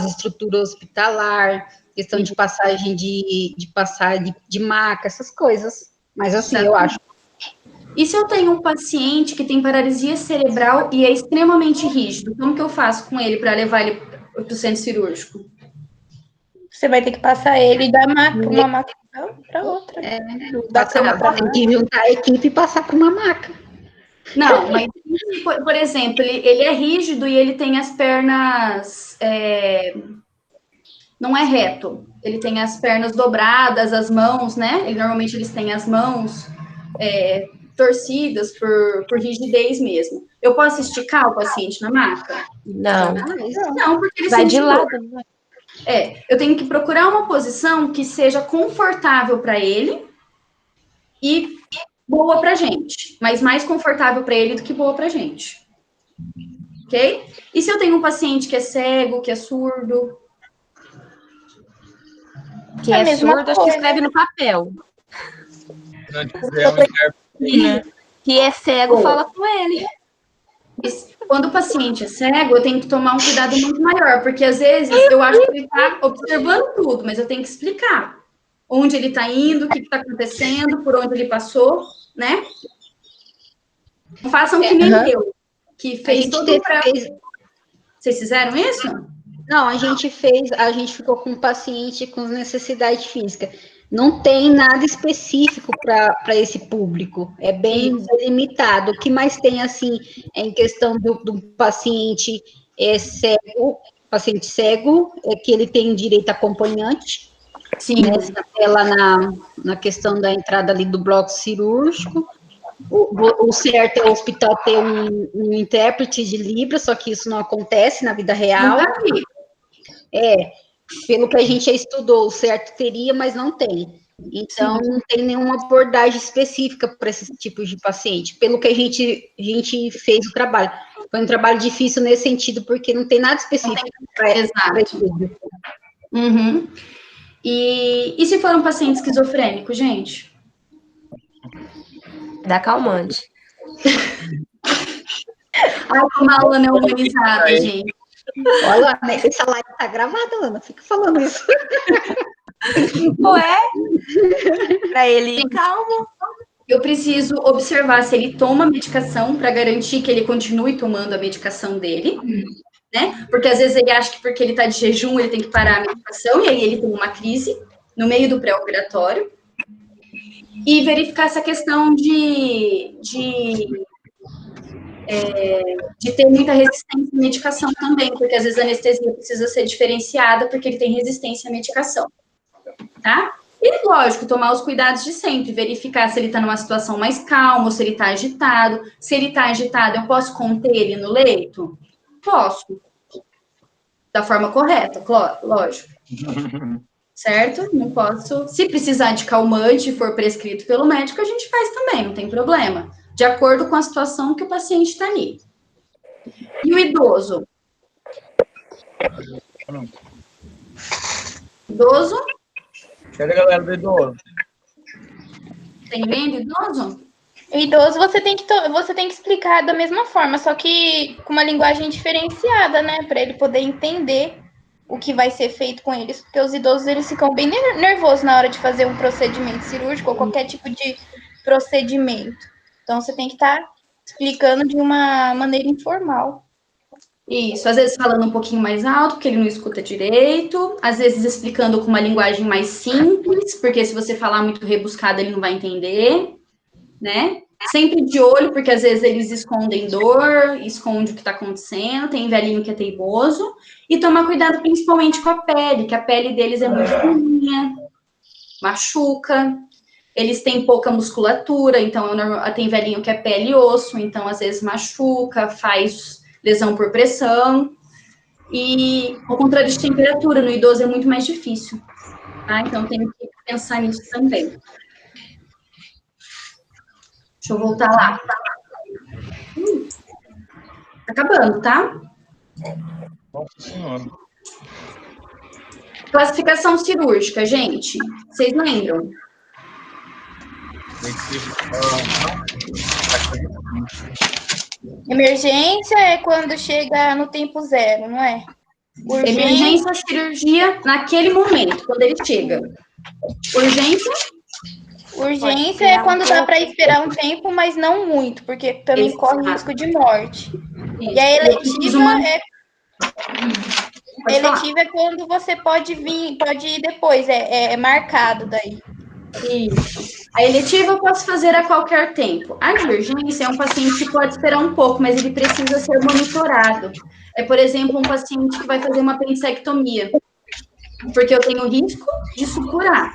estruturas hospitalar, questão de passagem de maca, essas coisas. Mas assim, eu acho. E se eu tenho um paciente que tem paralisia cerebral e é extremamente rígido, como que eu faço com ele para levar ele para o centro cirúrgico? Você vai ter que passar ele e dar uma maca para outra. Dá tem que juntar a equipe e passar para uma maca. Não, mas, por exemplo, ele é rígido e ele tem as pernas... não é reto. Ele tem as pernas dobradas, as mãos, né? Normalmente eles têm as mãos torcidas por rigidez mesmo. Eu posso esticar o paciente na maca? Não. Não, porque ele Vai sente de dor. lado. Eu tenho que procurar uma posição que seja confortável para ele e boa para gente, mas mais confortável para ele do que boa para gente. Ok? E se eu tenho um paciente que é cego, que é surdo? Que é surdo, acho que escreve no papel. Não tiver um intérprete, né? Que é cego, fala com ele. Quando o paciente é cego, eu tenho que tomar um cuidado muito maior, porque às vezes eu acho que ele está observando tudo, mas eu tenho que explicar onde ele está indo, o que está acontecendo, por onde ele passou, né? Não façam que nem eu, que fez todo o pré... Vocês fizeram isso? Não, a gente ficou com um paciente com necessidade física. Não tem nada específico para esse público, é bem limitado. O que mais tem, assim, em questão do paciente cego, é que ele tem direito a acompanhante. Sim. Na questão da entrada ali do bloco cirúrgico. O certo é o hospital ter um intérprete de Libras, só que isso não acontece na vida real. Pelo que a gente já estudou, o certo teria, mas não tem. Então, não tem nenhuma abordagem específica para esses tipos de paciente. Pelo que a gente fez o trabalho. Foi um trabalho difícil nesse sentido, porque não tem nada específico para esse público. Uhum. E se for um paciente esquizofrênico, gente? Dá calmante. Ai, como a Ana é humanizada, gente. Olha, essa live tá gravada, Ana, fica falando isso. Ué? Para ele ir calmo. Eu preciso observar se ele toma medicação para garantir que ele continue tomando a medicação dele, né? Porque às vezes ele acha que porque ele está de jejum ele tem que parar a medicação e aí ele tem uma crise no meio do pré-operatório. E verificar essa questão de ter muita resistência à medicação também, porque às vezes a anestesia precisa ser diferenciada porque ele tem resistência à medicação, tá? E, lógico, tomar os cuidados de sempre, verificar se ele está numa situação mais calma, ou se ele está agitado. Se ele está agitado, eu posso conter ele no leito? Posso. Da forma correta, lógico. Certo? Não posso. Se precisar de calmante e for prescrito pelo médico, a gente faz também, não tem problema. De acordo com a situação que o paciente está ali. E o idoso? Idoso? Cadê a galera do idoso? Tem ninguém do idoso? O idoso você tem que explicar da mesma forma, só que com uma linguagem diferenciada, né? Para ele poder entender o que vai ser feito com eles, porque os idosos eles ficam bem nervosos na hora de fazer um procedimento cirúrgico ou qualquer tipo de procedimento. Então, você tem que estar explicando de uma maneira informal. Isso, às vezes falando um pouquinho mais alto, porque ele não escuta direito, às vezes explicando com uma linguagem mais simples, porque se você falar muito rebuscado, ele não vai entender, né? Sempre de olho, porque às vezes eles escondem dor, escondem o que está acontecendo, tem velhinho que é teimoso, e tomar cuidado principalmente com a pele, que a pele deles é muito fininha, machuca, eles têm pouca musculatura, então tem velhinho que é pele e osso, então às vezes machuca, faz lesão por pressão, e ao contrário de temperatura, no idoso é muito mais difícil, tá? Então tem que pensar nisso também. Deixa eu voltar lá. Tá acabando, tá? Nossa Senhora. Classificação cirúrgica, gente. Vocês lembram? Emergência é quando chega no tempo zero, não é? Emergência é cirurgia naquele momento, quando ele chega. Urgência é quando dá para esperar um tempo, mas não muito, porque também corre risco de morte. Isso. E a eletiva é quando você pode ir depois, é marcado daí. Isso. A eletiva eu posso fazer a qualquer tempo. A de urgência é um paciente que pode esperar um pouco, mas ele precisa ser monitorado. É, por exemplo, um paciente que vai fazer uma apendicectomia, porque eu tenho risco de supurar.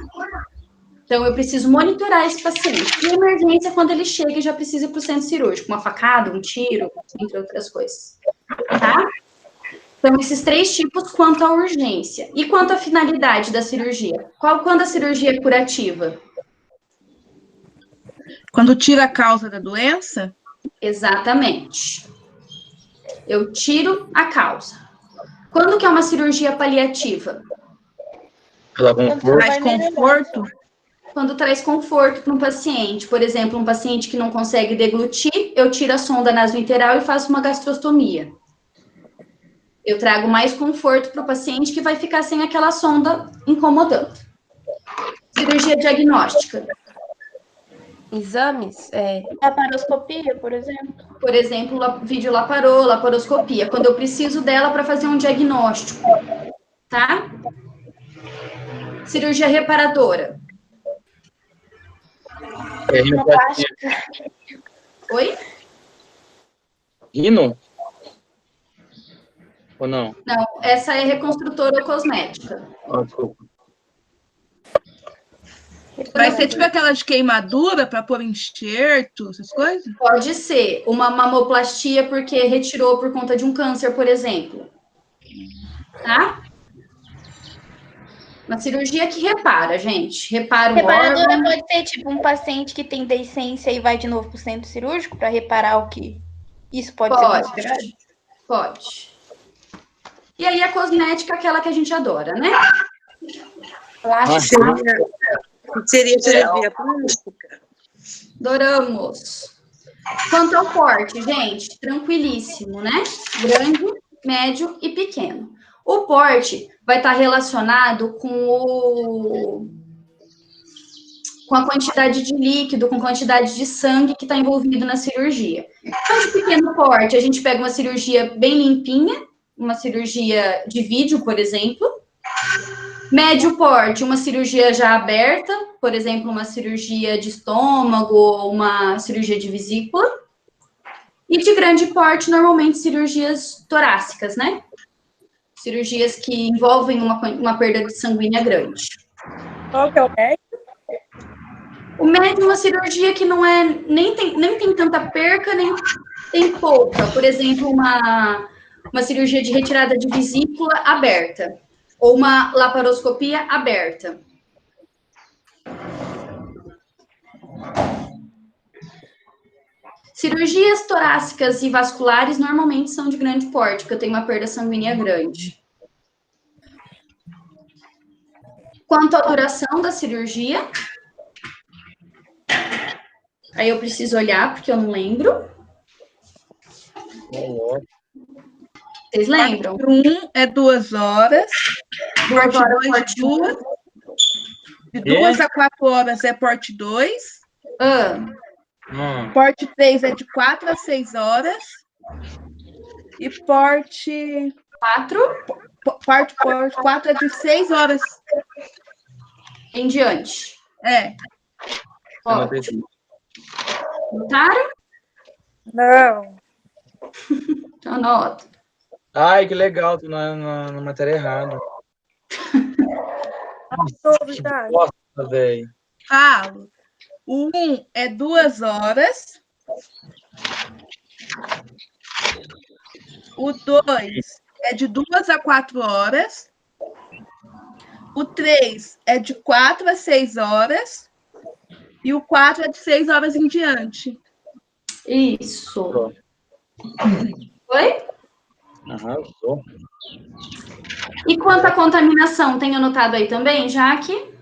Então, eu preciso monitorar esse paciente. E a emergência é quando ele chega e já precisa ir para o centro cirúrgico, uma facada, um tiro, entre outras coisas. Tá? Então, esses 3 tipos quanto à urgência. E quanto à finalidade da cirurgia? Quando a cirurgia é curativa? Quando tira a causa da doença? Exatamente. Eu tiro a causa. Quando que é uma cirurgia paliativa? Pela conforto. Mais conforto? Quando traz conforto para um paciente. Por exemplo, um paciente que não consegue deglutir, eu tiro a sonda nasointeral e faço uma gastrostomia. Eu trago mais conforto para o paciente que vai ficar sem aquela sonda incomodando. Cirurgia diagnóstica. Exames? Laparoscopia, por exemplo. Por exemplo, laparoscopia, quando eu preciso dela para fazer um diagnóstico, tá? Cirurgia reparadora. Rinoplastia. Oi? Rino? Ou não? Não, essa é reconstrutora cosmética. Desculpa. Vai ser tipo aquela de queimadura para pôr enxerto, essas coisas? Pode ser uma mamoplastia porque retirou por conta de um câncer, por exemplo. Tá? Uma cirurgia que repara, gente. Repara o Reparadora órgão. pode ser tipo um paciente que tem deiscência e vai de novo para o centro cirúrgico para reparar o que. Isso pode ser considerado? Pode. E aí a cosmética, aquela que a gente adora, né? Plástica. Seria cirurgia plástica? Adoramos. Quanto ao porte, gente, tranquilíssimo, né? Grande, médio e pequeno. O porte vai estar relacionado com a quantidade de líquido, com a quantidade de sangue que está envolvido na cirurgia. Então, de pequeno porte, a gente pega uma cirurgia bem limpinha, uma cirurgia de vídeo, por exemplo. Médio porte, uma cirurgia já aberta, por exemplo, uma cirurgia de estômago ou uma cirurgia de vesícula. E de grande porte, normalmente cirurgias torácicas, né? Cirurgias que envolvem uma perda de sanguínea grande. Qual que é o médio? O médio é uma cirurgia que não é, nem tem tanta perca, nem tem pouca. Por exemplo, uma cirurgia de retirada de vesícula aberta. Ou uma laparoscopia aberta. Cirurgias torácicas e vasculares normalmente são de grande porte, porque eu tenho uma perda sanguínea grande. Quanto à duração da cirurgia, aí eu preciso olhar, porque eu não lembro. Vocês lembram? Parte 1 é 2 horas. Parte 2 parte de 2. De 2 a 4 horas é parte 2. Parte 3 é de 4 a 6 horas. E parte 4 é de 6 horas. Em diante. Ótimo. Notaram? Não. Então, anota. Ai, que legal, tô na matéria errada. Que bosta, velho. Falo. O 1 é 2 horas. O 2 é de 2 a 4 horas. O 3 é de 4 a 6 horas. E o 4 é de 6 horas em diante. Isso. Oi? Arrasou. E quanto à contaminação, tem anotado aí também, Jaque?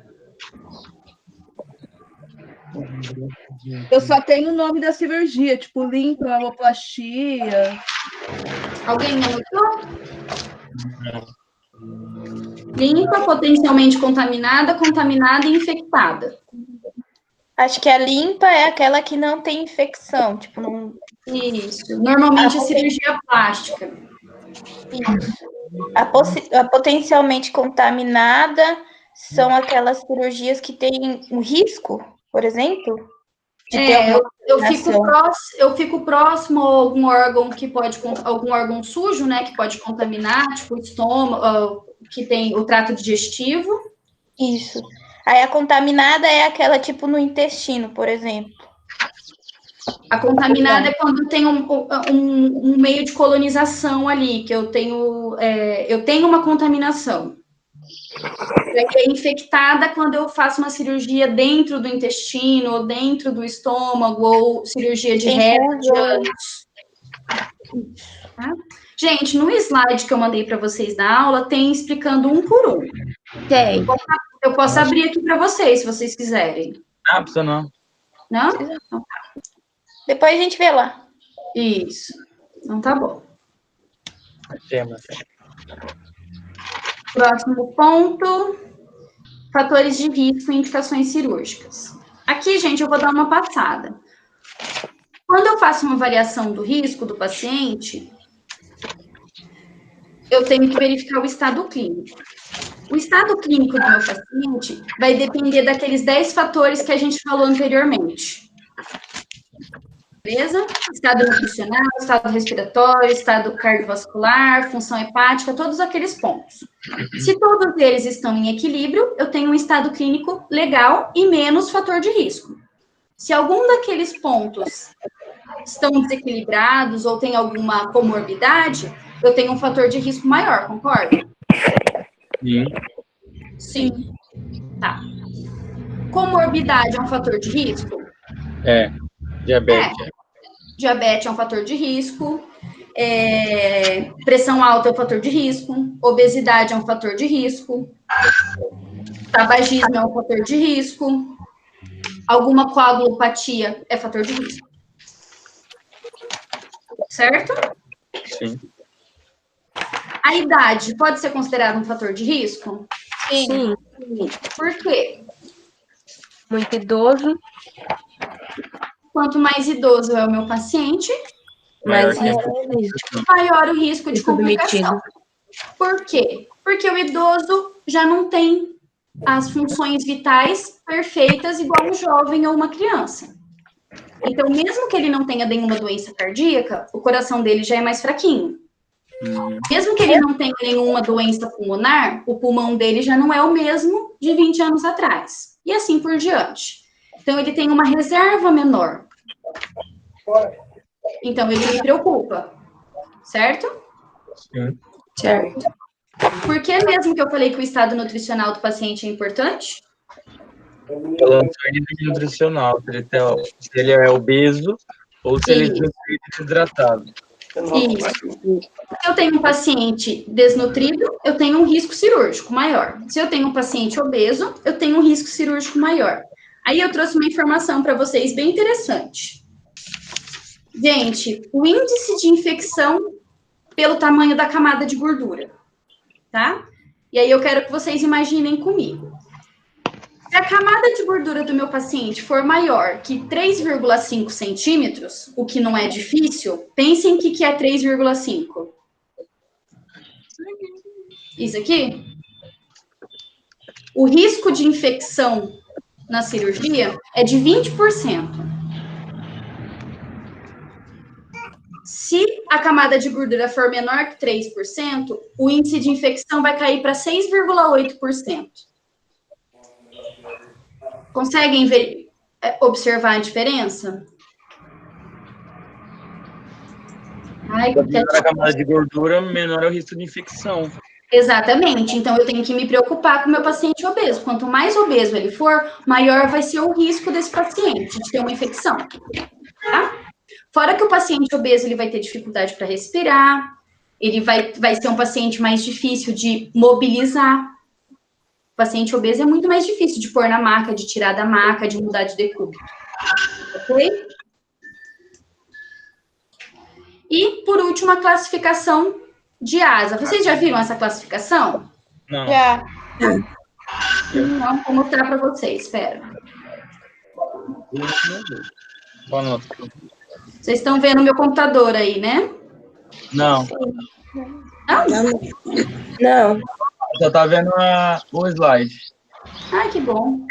Eu só tenho o nome da cirurgia, tipo limpa, mamoplastia. Alguém anotou? Limpa, potencialmente contaminada e infectada. Acho que a limpa é aquela que não tem infecção, tipo, não. Isso. Normalmente é cirurgia plástica. Isso. A potencialmente contaminada são aquelas cirurgias que têm um risco, por exemplo, de ter eu fico próximo a algum órgão que pode, algum órgão sujo, né, que pode contaminar, tipo o estômago, que tem o trato digestivo. Isso. Aí a contaminada é aquela tipo no intestino, por exemplo. A contaminada é quando tem um meio de colonização ali, que eu tenho uma contaminação. É infectada quando eu faço uma cirurgia dentro do intestino, ou dentro do estômago, ou cirurgia de retos. Tá? Gente, no slide que eu mandei para vocês na aula, tem explicando um por um. Tem. Eu posso abrir aqui para vocês, se vocês quiserem. Não, precisa não. Não? Depois a gente vê lá. Isso. Então tá bom. Próximo ponto. Fatores de risco e indicações cirúrgicas. Aqui, gente, eu vou dar uma passada. Quando eu faço uma avaliação do risco do paciente, eu tenho que verificar o estado clínico. O estado clínico do meu paciente vai depender daqueles 10 fatores que a gente falou anteriormente. Beleza? Estado nutricional, estado respiratório, estado cardiovascular, função hepática, todos aqueles pontos. Se todos eles estão em equilíbrio, eu tenho um estado clínico legal e menos fator de risco. Se algum daqueles pontos estão desequilibrados ou tem alguma comorbidade, eu tenho um fator de risco maior, concorda? Sim. Sim. Tá. Comorbidade é um fator de risco? Diabetes. Diabetes é um fator de risco. Pressão alta é um fator de risco. Obesidade é um fator de risco. Tabagismo é um fator de risco. Alguma coagulopatia é fator de risco. Certo? Sim. A idade pode ser considerada um fator de risco? Sim. Por quê? Muito idoso. Quanto mais idoso é o meu paciente, Mas maior o risco de complicação. Por quê? Porque o idoso já não tem as funções vitais perfeitas igual um jovem ou uma criança. Então, mesmo que ele não tenha nenhuma doença cardíaca, o coração dele já é mais fraquinho. Mesmo que ele não tenha nenhuma doença pulmonar, o pulmão dele já não é o mesmo de 20 anos atrás. E assim por diante. Então, ele tem uma reserva menor. Então, ele me preocupa. Certo? Sim. certo. Por que mesmo que eu falei que o estado nutricional do paciente é importante? Pelo nível nutricional, se ele é obeso ou se ele é desidratado. Isso. Se eu tenho um paciente desnutrido, eu tenho um risco cirúrgico maior. Se eu tenho um paciente obeso, eu tenho um risco cirúrgico maior. Aí eu trouxe uma informação para vocês bem interessante. Gente, o índice de infecção pelo tamanho da camada de gordura, tá? E aí eu quero que vocês imaginem comigo. Se a camada de gordura do meu paciente for maior que 3,5 centímetros, o que não é difícil, pensem o que é 3,5. Isso aqui? O risco de infecção na cirurgia é de 20%. Se a camada de gordura for menor que 3%, o índice de infecção vai cair para 6,8%. Conseguem observar a diferença? Menor a camada de gordura, menor é o risco de infecção. Exatamente. Então, eu tenho que me preocupar com o meu paciente obeso. Quanto mais obeso ele for, maior vai ser o risco desse paciente de ter uma infecção. Tá? Fora que o paciente obeso ele vai ter dificuldade para respirar, ele vai ser um paciente mais difícil de mobilizar. O paciente obeso é muito mais difícil de pôr na maca, de tirar da maca, de mudar de decúbito. Ok? E, por último, a classificação de ASA. Vocês já viram essa classificação? Não. Já. Então, vou mostrar para vocês. Espera. Boa noite. Vocês estão vendo o meu computador aí, né? Não. Não? Não. Só tá vendo o slide. Ai, que bom.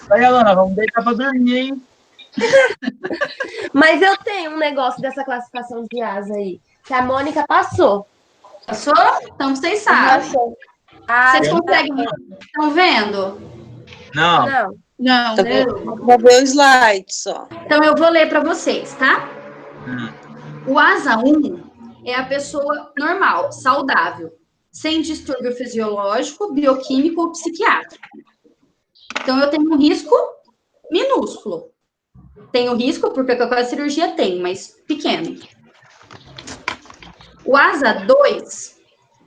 Aí, Alana, vamos deitar pra dormir, hein? Mas eu tenho um negócio dessa classificação de asa aí, que a Mônica passou. Passou? Então vocês sabem. Passou. Vocês conseguem? Estão vendo? Não. Não. Não. Vou ver o slide só. Então eu vou ler para vocês, tá? O asa 1 é a pessoa normal, saudável, sem distúrbio fisiológico, bioquímico ou psiquiátrico. Então eu tenho um risco minúsculo. Tenho risco porque com a cirurgia tem, mas pequeno. O asa 2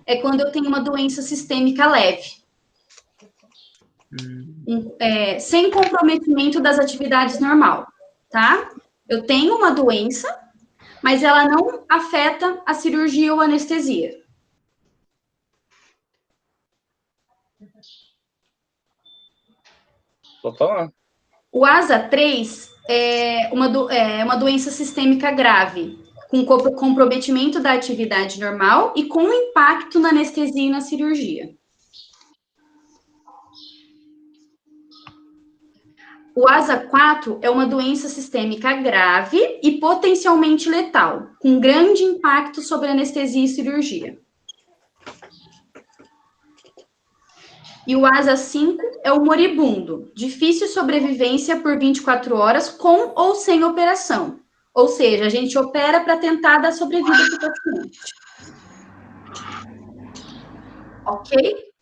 é quando eu tenho uma doença sistêmica leve. Sem comprometimento das atividades normal, tá? Eu tenho uma doença, mas ela não afeta a cirurgia ou anestesia. Vou falar. O asa 3 é uma doença sistêmica grave, com comprometimento da atividade normal e com impacto na anestesia e na cirurgia. O asa 4 é uma doença sistêmica grave e potencialmente letal, com grande impacto sobre anestesia e cirurgia. E o asa 5 é o moribundo, difícil sobrevivência por 24 horas com ou sem operação. Ou seja, a gente opera para tentar dar sobrevida para o paciente. Ok?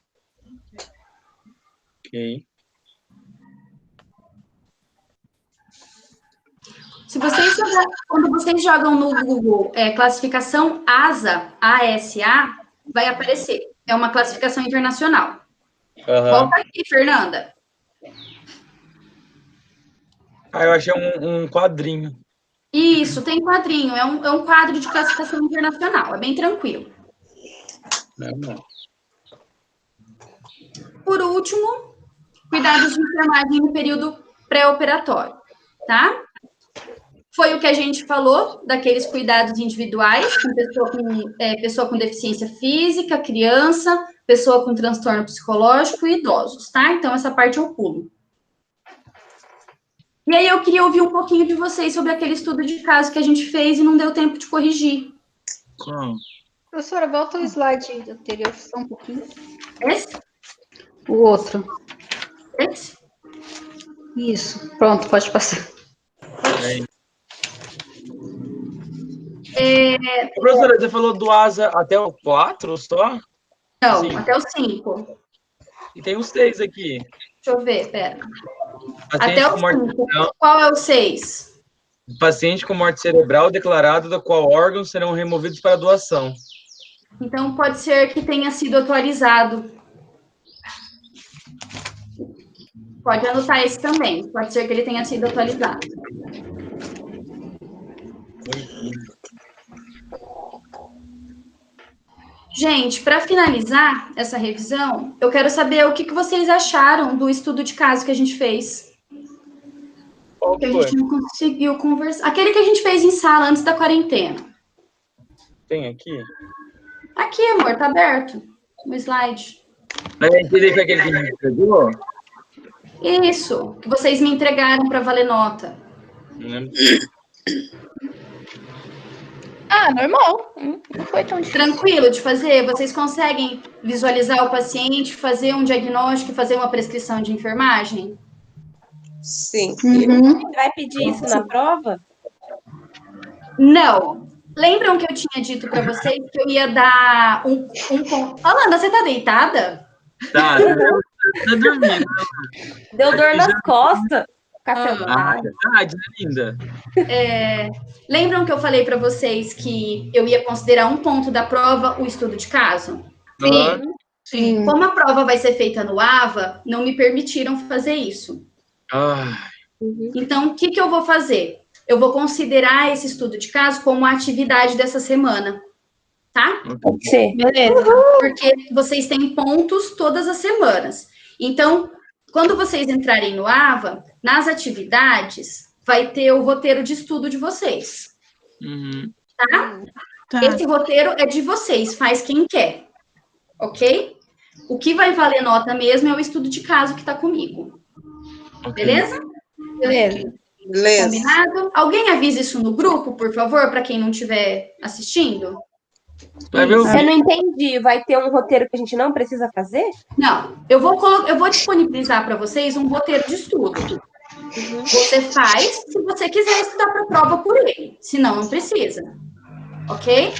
Ok. Quando vocês jogam no Google classificação ASA, ASA, vai aparecer. É uma classificação internacional. Volta aqui, Fernanda. Eu achei um quadrinho. Isso, tem quadrinho. É um quadro de classificação internacional. É bem tranquilo. Por último, cuidados de enfermagem no período pré-operatório, tá? Foi o que a gente falou, daqueles cuidados individuais, com pessoa com deficiência física, criança, pessoa com transtorno psicológico e idosos, tá? Então, essa parte eu pulo. E aí, eu queria ouvir um pouquinho de vocês sobre aquele estudo de caso que a gente fez e não deu tempo de corrigir. Professora, volta o slide anterior, só um pouquinho. Esse? O outro. Esse? Isso, pronto, pode passar. Professora, você falou do asa até o 4 só? Não, Sim. até o 5. E tem os 6 aqui. Deixa eu ver, pera. Paciente Até com o morte 5. Qual é o 6? Paciente com morte cerebral declarado, da qual órgãos serão removidos para doação. Então, pode ser que tenha sido atualizado. Pode anotar esse também. Pode ser que ele tenha sido atualizado. Gente, para finalizar essa revisão, eu quero saber o que vocês acharam do estudo de caso que a gente fez. Que a gente não conseguiu conversar. Aquele que a gente fez em sala antes da quarentena. Tem aqui? Aqui, amor, tá aberto. No slide. Aquele que a gente entregou? Isso, que vocês me entregaram para valer nota. Não lembro. Normal. Não foi tão difícil. Tranquilo de fazer? Vocês conseguem visualizar o paciente, fazer um diagnóstico e fazer uma prescrição de enfermagem? Sim. Você vai pedir isso na prova? Não. Lembram que eu tinha dito para vocês que eu ia dar um... Alana, você tá deitada? Tá dormindo. Deu dor nas costas. Verdade, linda. Lembram que eu falei para vocês que eu ia considerar um ponto da prova o estudo de caso? Sim. Como a prova vai ser feita no AVA, não me permitiram fazer isso. Então, o que eu vou fazer? Eu vou considerar esse estudo de caso como a atividade dessa semana, tá? Pode ser. Beleza. Porque vocês têm pontos todas as semanas. Então, quando vocês entrarem no AVA, nas atividades, vai ter o roteiro de estudo de vocês. Tá? Tá. Esse roteiro é de vocês, faz quem quer. Ok? O que vai valer nota mesmo é o estudo de caso que está comigo. Ok. Beleza? Beleza. Beleza. Combinado? Alguém avisa isso no grupo, por favor, para quem não estiver assistindo? Vai ver o Eu vídeo. não entendi. Vai ter um roteiro que a gente não precisa fazer? Não, eu vou disponibilizar para vocês um roteiro de estudo. Você faz se você quiser estudar para a prova por ele, senão não precisa. Ok?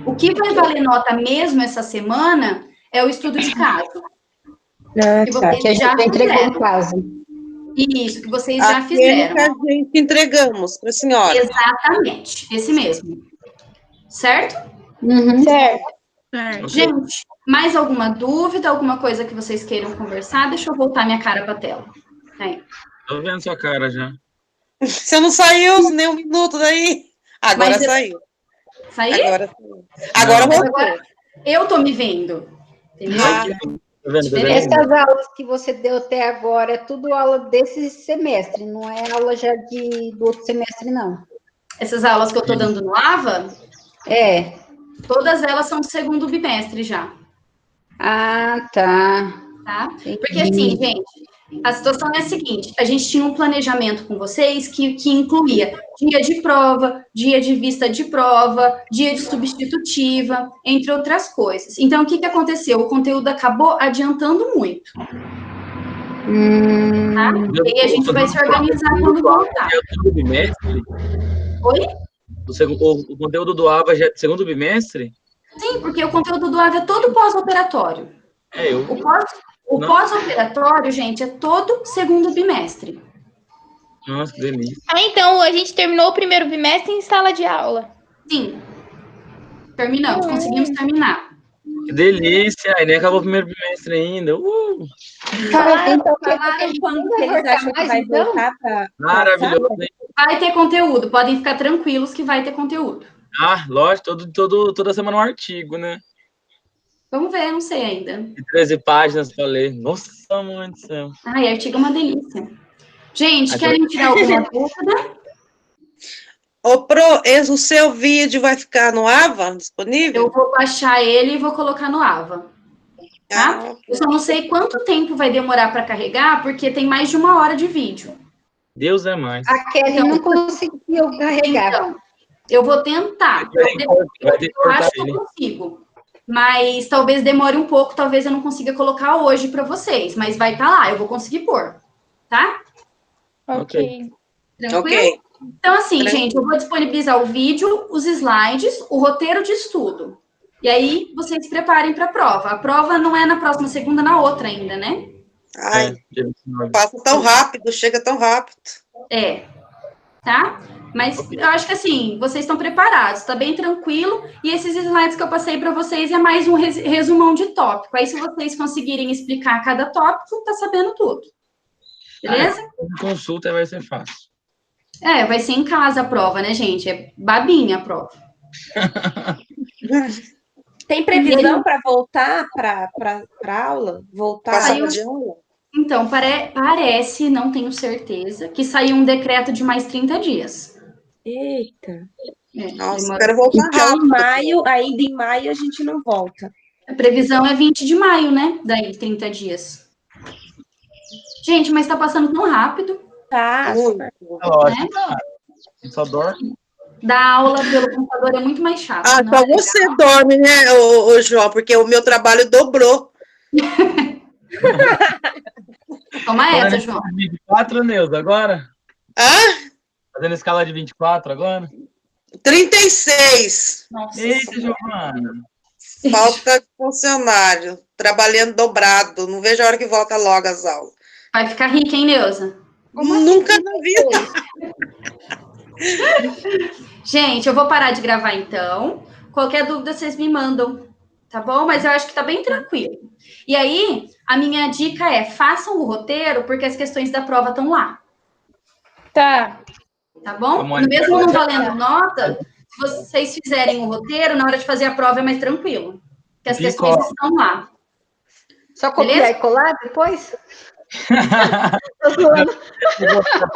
O que vai valer nota mesmo essa semana é o estudo de caso. Ah, Que tá. vocês Que a gente já vai entregar em fizeram. casa. Isso, que vocês já Aquele fizeram. que a gente entregamos para a senhora. Exatamente, esse mesmo. Certo? Uhum. Certo. Certo. Gente, mais alguma dúvida, alguma coisa que vocês queiram conversar? Deixa eu voltar minha cara para a tela. Aí. Tô vendo sua cara já. Você não saiu nem um minuto daí. Agora Mas eu- saiu. Saí? Agora saiu. Agora Não. voltou. Agora eu tô me vendo. Entendeu? Ah, Tá vendo? Tá vendo? Essas aulas que você deu até agora é tudo aula desse semestre, não é aula já do outro semestre, não. Essas aulas que eu tô dando no AVA, É. todas elas são do segundo bimestre já, Ah, tá. tá? Porque assim, gente, a situação é a seguinte, a gente tinha um planejamento com vocês que incluía dia de prova, dia de vista de prova, dia de substitutiva, entre outras coisas. Então, o que aconteceu? O conteúdo acabou adiantando muito, tá? E aí a gente vai se organizar quando voltar. É o segundo bimestre? Oi? O conteúdo do AVA já é do segundo bimestre? Sim, porque o conteúdo do AVA é todo pós-operatório. É, eu. O pós-operatório, gente, é todo segundo bimestre. Nossa, que delícia. Ah, então a gente terminou o primeiro bimestre em sala de aula. Sim. Terminamos, conseguimos terminar. Que delícia. E nem acabou o primeiro bimestre ainda. Então, Falaram quando que eles voltar acham que mais, vai então? voltar para Maravilhoso, hein? Vai ter conteúdo, podem ficar tranquilos que vai ter conteúdo. Ah, lógico, toda semana um artigo, né? Vamos ver, não sei ainda. De 13 páginas pra ler. Nossa, mãe do céu. Ai, artigo é uma delícia. Gente, Aqui querem tirar alguma dúvida? Ô, o seu vídeo vai ficar no AVA disponível? Eu vou baixar ele e vou colocar no AVA. Tá? Ah, Eu só não sei quanto tempo vai demorar para carregar, porque tem mais de 1 hora de vídeo. Deus é mais. A Kelly não conseguiu carregar. Então, eu vou tentar. Vai ter que Eu cortar acho que eu ele. consigo. Mas talvez demore um pouco, talvez eu não consiga colocar hoje para vocês, mas vai estar lá, eu vou conseguir pôr, tá? Ok. Tranquilo? ok. Então, assim, Tranquilo. gente, eu vou disponibilizar o vídeo, os slides, o roteiro de estudo. E aí, vocês se preparem para a prova. A prova não é na próxima segunda, na outra ainda, né? Ai, dia 29. passa tão rápido, chega tão rápido. É. Tá? Mas eu acho que, assim, vocês estão preparados, tá bem tranquilo. E esses slides que eu passei para vocês é mais um resumão de tópico. Aí, se vocês conseguirem explicar cada tópico, tá sabendo tudo. Beleza? Consulta vai ser fácil. É, vai ser em casa a prova, né, gente? É babinha a prova. Tem previsão para voltar para aula? Voltar? Passar de aula? Então, parece, não tenho certeza, que saiu um decreto de mais 30 dias. Eita. Nossa, demora. quero voltar Então, rápido. em maio, ainda em maio, a gente não volta. A previsão é 20 de maio, né? Daí, 30 dias. Gente, mas tá passando tão rápido. Tá, Muito. É lógico, tá. Só dorme. Dar aula pelo computador é muito mais chato. Ah, não só é legal. você dorme, né, ô, João? Porque o meu trabalho dobrou. Toma essa, João. 24, Neuza, agora? Hã? Fazendo escala de 24 agora? 36. Nossa. Eita, Giovana. Falta de funcionário. Trabalhando dobrado. Não vejo a hora que volta logo as aulas. Vai ficar rica, hein, Neuza? Nunca na vida. Gente, eu vou parar de gravar então. Qualquer dúvida vocês me mandam, tá bom? Mas eu acho que tá bem tranquilo. E aí, a minha dica é: façam o roteiro, porque as questões da prova estão lá, Tá. tá bom? Vamos Mesmo não olhar. valendo nota, se vocês fizerem o roteiro, na hora de fazer a prova é mais tranquilo. Porque as questões estão lá. Só copiar Beleza? e colar depois?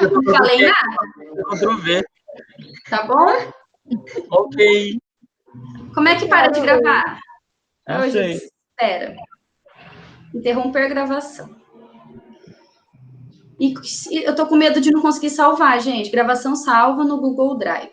Não falei nada, Ctrl+V. tá bom? Ok. Como é que para de gravar? Não sei. Espera. Interromper gravação. E eu tô com medo de não conseguir salvar, gente. Gravação salva no Google Drive.